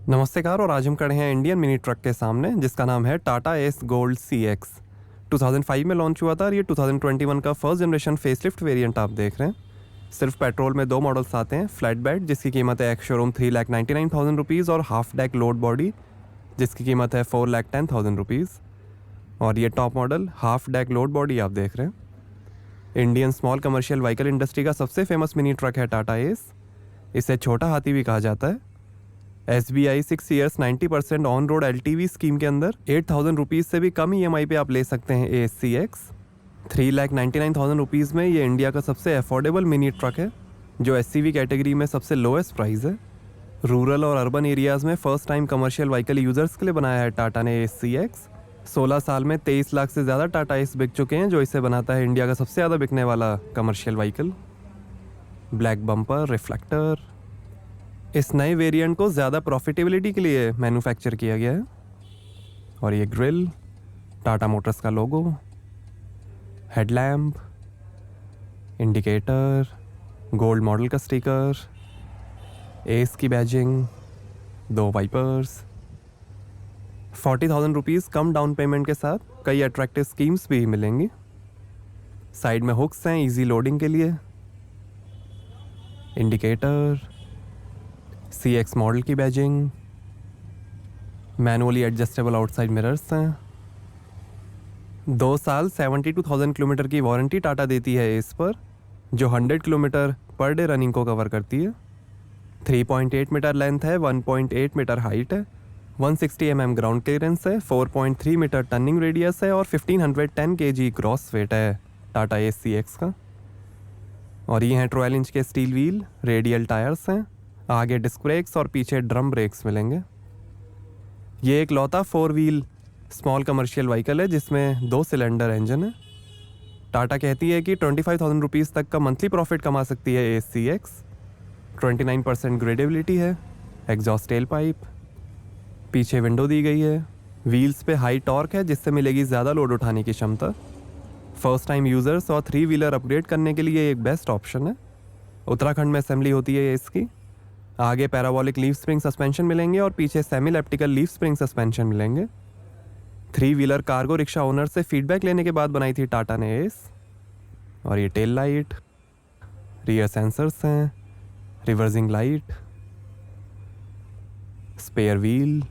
नमस्कार। और आज हम खड़े हैं इंडियन मिनी ट्रक के सामने जिसका नाम है टाटा एस गोल्ड CX। 2005 में लॉन्च हुआ था और ये 2021 का फर्स्ट जनरेशन फेसलिफ्ट वेरिएंट आप देख रहे हैं। सिर्फ पेट्रोल में दो मॉडल्स आते हैं, फ्लैट बेड जिसकी कीमत है एक्स शोरूम 3,99,000 रुपीज़ और हाफ डेक लोड बॉडी जिसकी कीमत है 4,10,000 रुपीज़। और ये top model half deck load body आप देख रहे हैं। Indian small commercial vehicle industry का सबसे फेमस मिनी ट्रक है टाटा एस। इसे छोटा हाथी भी कहा जाता है। SBI 6 years 90% on road LTV scheme के अंदर 8,000 रुपीज़ से भी कम EMI पे आप ले सकते हैं AS CX। 3,99,000 रुपीज़ में ये इंडिया का सबसे अफोर्डेबल मिनी ट्रक है जो SCV कैटेगरी में सबसे लोएस्ट प्राइस है। रूरल और अर्बन एरियाज़ में first time commercial vehicle users के लिए बनाया है टाटा ने AS CX। 16 साल में 23 लाख से ज़्यादा टाटा एस बिक चुके हैं, जो इसे बनाता है इंडिया का सबसे ज़्यादा बिकने वाला commercial vehicle. Black bumper, reflector. इस नए वेरिएंट को ज़्यादा प्रॉफिटेबिलिटी के लिए मैन्युफैक्चर किया गया है। और ये ग्रिल, टाटा मोटर्स का logo, headlamp, indicator, gold model का स्टिकर, एस की बैजिंग, दो वाइपर्स। 40,000 रुपीज़ कम डाउन पेमेंट के साथ कई अट्रैक्टिव स्कीम्स भी मिलेंगी। साइड में हुक्स हैं इजी लोडिंग के लिए। इंडिकेटर, CX मॉडल की badging, manually adjustable outside mirrors हैं। 2 साल 72,000 किलोमीटर की वारंटी टाटा देती है इस पर, जो 100 किलोमीटर पर डे रनिंग को कवर करती है। 3.8 मीटर लेंथ है, 1.8 मीटर हाइट है, 160 mm ग्राउंड क्लियरेंस है, 4.3 मीटर टर्निंग रेडियस है और 1510 kg ग्रॉस वेट है टाटा एस CX का। और ये हैं 12 इंच के स्टील व्हील, रेडियल टायर्स हैं, आगे डिस्क ब्रेक्स और पीछे ड्रम ब्रेक्स मिलेंगे। ये एक लौता 4 व्हील स्मॉल कमर्शियल व्हीकल है जिसमें 2 सिलेंडर इंजन है। टाटा कहती है कि 25,000 रुपीज़ तक का मंथली प्रॉफिट कमा सकती है एस CX। 29% ग्रेडेबिलिटी है, एग्जॉस्ट टेल पाइप, पीछे विंडो दी गई है। व्हील्स पे हाई टॉर्क है जिससे मिलेगी ज़्यादा लोड उठाने की क्षमता। फर्स्ट टाइम यूज़र्स और 3 व्हीलर अपग्रेड करने के लिए एक बेस्ट ऑप्शन है। उत्तराखंड में असेंबली होती है इसकी। आगे पैराबोलिक लीफ स्प्रिंग सस्पेंशन मिलेंगे और पीछे semi elliptical leaf spring suspension मिलेंगे। 3 व्हीलर कार्गो रिक्शा ओनर से फीडबैक लेने के बाद बनाई थी टाटा ने एस। और ये टेल लाइट, रियर सेंसर्स हैं, reversing light, spare wheel,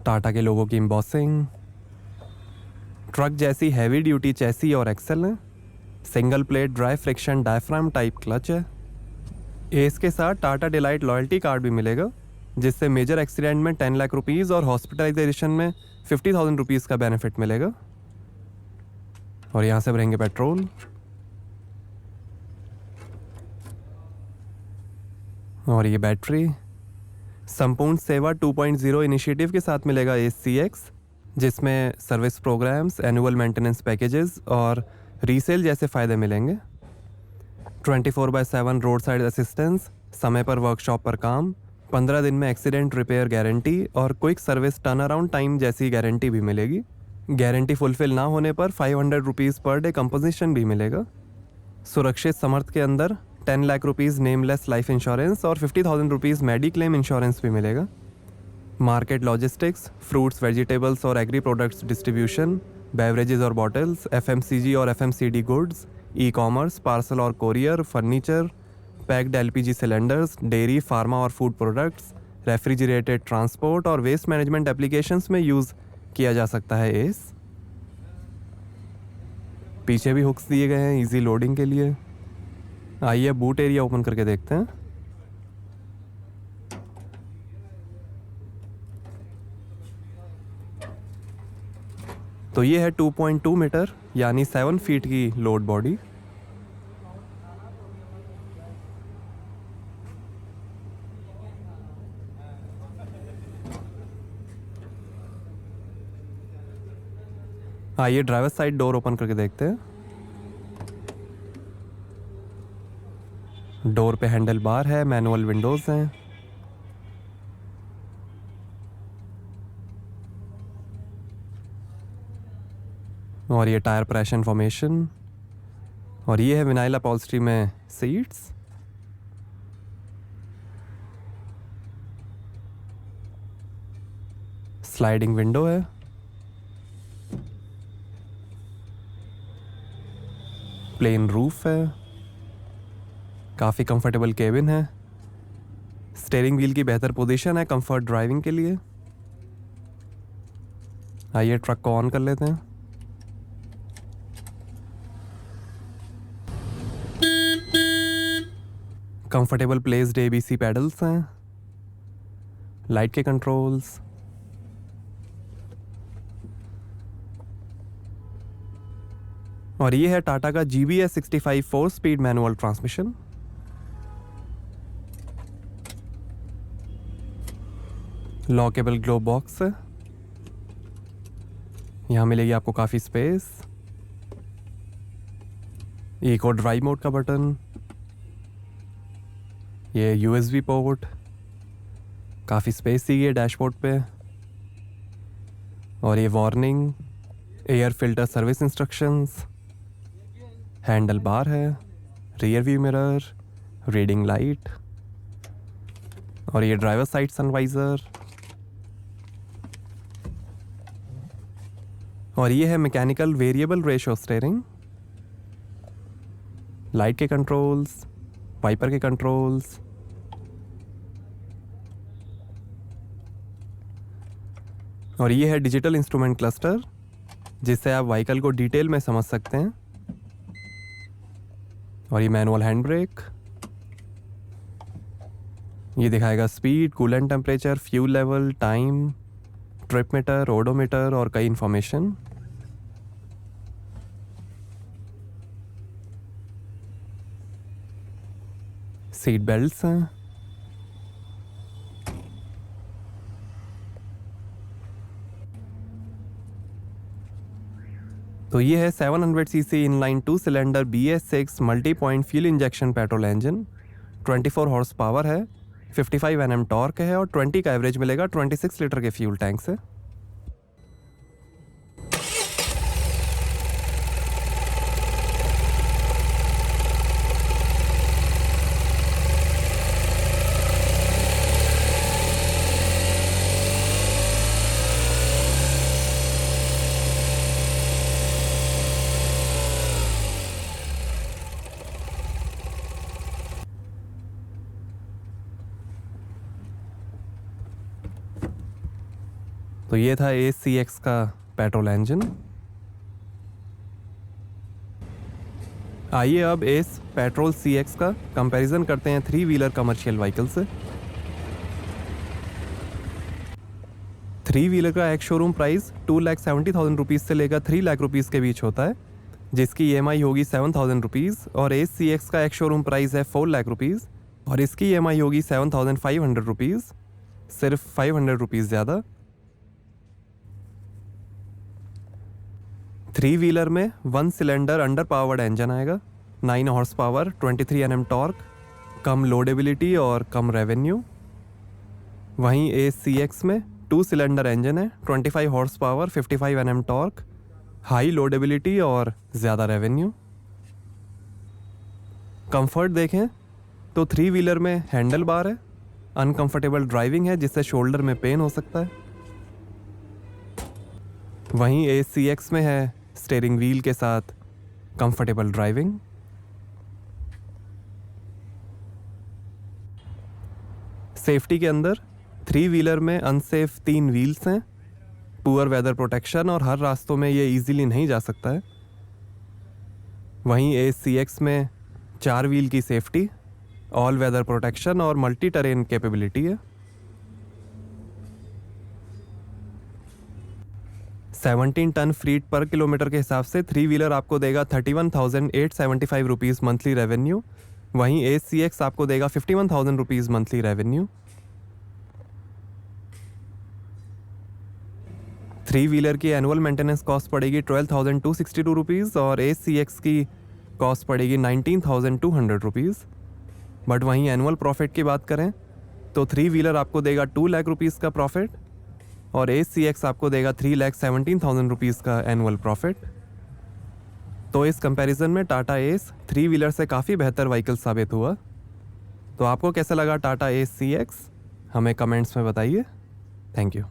Tata के लोगों की एम्बॉसिंग। ट्रक जैसी हैवी ड्यूटी चैसी और एक्सेल है। Single plate dry friction diaphragm type clutch है। एस के साथ टाटा डिलाइट लॉयल्टी कार्ड भी मिलेगा जिससे मेजर एक्सीडेंट में 10 लाख रुपीज़ और हॉस्पिटलाइजेशन में 50,000 रुपीज़ का बेनिफिट मिलेगा। और यहाँ से भरेंगे पेट्रोल। और ये बैटरी संपूर्ण सेवा 2.0 इनिशिएटिव के साथ मिलेगा एस CX, जिसमें service programs, annual maintenance packages और रीसेल जैसे फ़ायदे मिलेंगे। 24/7 रोड साइड असिस्टेंस, समय पर वर्कशॉप पर काम, 15 दिन में एक्सीडेंट रिपेयर गारंटी और quick service turn around time जैसी गारंटी भी मिलेगी। गारंटी फुलफिल ना होने पर 500 रुपीज़ पर डे कंपोजिशन भी मिलेगा। सुरक्षित समर्थ के अंदर 10 lakh rupees nameless life insurance और 50,000 रुपीज़ मेडिक्लेम इंश्योरेंस भी मिलेगा। मार्केट लॉजिस्टिक्स, फ्रूट्स, वेजिटेबल्स और एग्री प्रोडक्ट्स डिस्ट्रीब्यूशन, बेवरेजेस और बॉटल्स, FMCG और FMCD गुड्स, ई-कॉमर्स, पार्सल और courier, furniture, packed LPG cylinders, dairy, pharma और फूड प्रोडक्ट्स, रेफ्रिजरेटेड ट्रांसपोर्ट और waste management applications में use किया जा सकता है एस। पीछे भी हुक्स दिए गए हैं इजी लोडिंग के लिए। आइए बूट एरिया ओपन करके देखते हैं। तो ये है 2.2 मीटर यानी 7 फीट की लोड बॉडी। आइए ड्राइवर साइड डोर ओपन करके देखते हैं। डोर पे हैंडल बार है, मैनुअल विंडोज़ हैं। और ये टायर प्रेशर इन्फॉर्मेशन। और ये है विनाइल अपॉल्स्ट्री में सीट्स। स्लाइडिंग विंडो है, प्लेन रूफ है, काफ़ी कंफर्टेबल केबिन है, स्टीयरिंग व्हील की बेहतर पोजीशन है कंफर्ट ड्राइविंग के लिए। आइए ट्रक को ऑन कर लेते हैं। कंफर्टेबल प्लेस्ड एबीसी पैडल्स हैं, लाइट के कंट्रोल्स, और ये है टाटा का GBS 65 4 speed manual transmission. Lockable glove box है, यहाँ मिलेगी आपको काफ़ी स्पेस, एक और ड्राइव मोड का बटन, ये USB पोर्ट, काफ़ी स्पेस दी है डैशबोर्ड पे, और ये warning, air filter service instructions, handle bar है, rear view mirror, reading light, और ये ड्राइवर साइड सनवाइजर, और ये है mechanical variable ratio steering, light के कंट्रोल्स, वाइपर के कंट्रोल्स, और ये है डिजिटल इंस्ट्रूमेंट क्लस्टर, जिससे आप व्हीकल को डिटेल में समझ सकते हैं, और ये मैनुअल हैंड ब्रेक, ये दिखाएगा speed, coolant temperature, fuel level, time, trip meter, odometer और कई इंफॉर्मेशन। सीट बेल्ट्स हैं, तो ये है 700 CC inline 2 cylinder BS6 multi point fuel injection petrol engine, 24 horse power है, 55 Nm टॉर्क है, और 20 का एवरेज मिलेगा 26 लीटर के फ्यूल टैंक से। तो ये था ACX का पेट्रोल इंजन। आइए अब एस पेट्रोल CX का कंपैरिजन करते हैं 3 व्हीलर कमर्शियल व्हीकल से। 3 व्हीलर का एक शोरूम प्राइस 2,70,000 रुपीज़ से लेकर 3 लाख रुपीज़ के बीच होता है, जिसकी EMI होगी 7,000 रुपीज़, और ACX का एक शोरूम प्राइस है 4 लाख रुपीज़ और इसकी EMI होगी 7,500 रुपीज़, सिर्फ 500 रुपीज़ ज़्यादा। 3 व्हीलर में 1 सिलेंडर अंडर पावर्ड इंजन आएगा, 9 हॉर्स पावर, 23 Nm टॉर्क, कम लोडेबिलिटी और कम रेवेन्यू। वहीं ACX में 2 सिलेंडर इंजन है, 25 horse power, 55 Nm torque, high loadability और ज़्यादा रेवेन्यू। कंफर्ट देखें तो 3 व्हीलर में हैंडल बार है, अनकंफर्टेबल ड्राइविंग है जिससे शोल्डर में पेन हो सकता है। वहीं ACX में है स्टीयरिंग व्हील के साथ कंफर्टेबल ड्राइविंग। सेफ्टी के अंदर 3 व्हीलर में अनसेफ 3 व्हील्स हैं, पुअर वेदर प्रोटेक्शन और हर रास्तों में ये इजीली नहीं जा सकता है। वहीं ACX में 4 व्हील की सेफ्टी, ऑल वेदर प्रोटेक्शन और मल्टी टेरेन कैपेबिलिटी है। 17 टन फ्रीट पर किलोमीटर के हिसाब से 3 व्हीलर आपको देगा 31,875 रुपीज़ मंथली रेवेन्यू। वहीं ACX आपको देगा 51,000 रुपीज़ मंथली रेवेन्यू। 3 व्हीलर की एनुअल मेंटेनेंस कॉस्ट पड़ेगी 12,262 रुपीज़ और ACX की कॉस्ट पड़ेगी 19,200 रुपीज़। बट वहीं एनुअल प्रॉफिट की बात करें तो 3 व्हीलर आपको देगा 2 लाख रुपीज़ का प्रॉफिट और ACX आपको देगा 3,17,000 रुपीज़ का एनुअल प्रॉफिट। तो इस कंपैरिजन में टाटा एस 3 व्हीलर से काफ़ी बेहतर व्हीकल साबित हुआ। तो आपको कैसा लगा टाटा ACX, हमें कमेंट्स में बताइए। Thank you.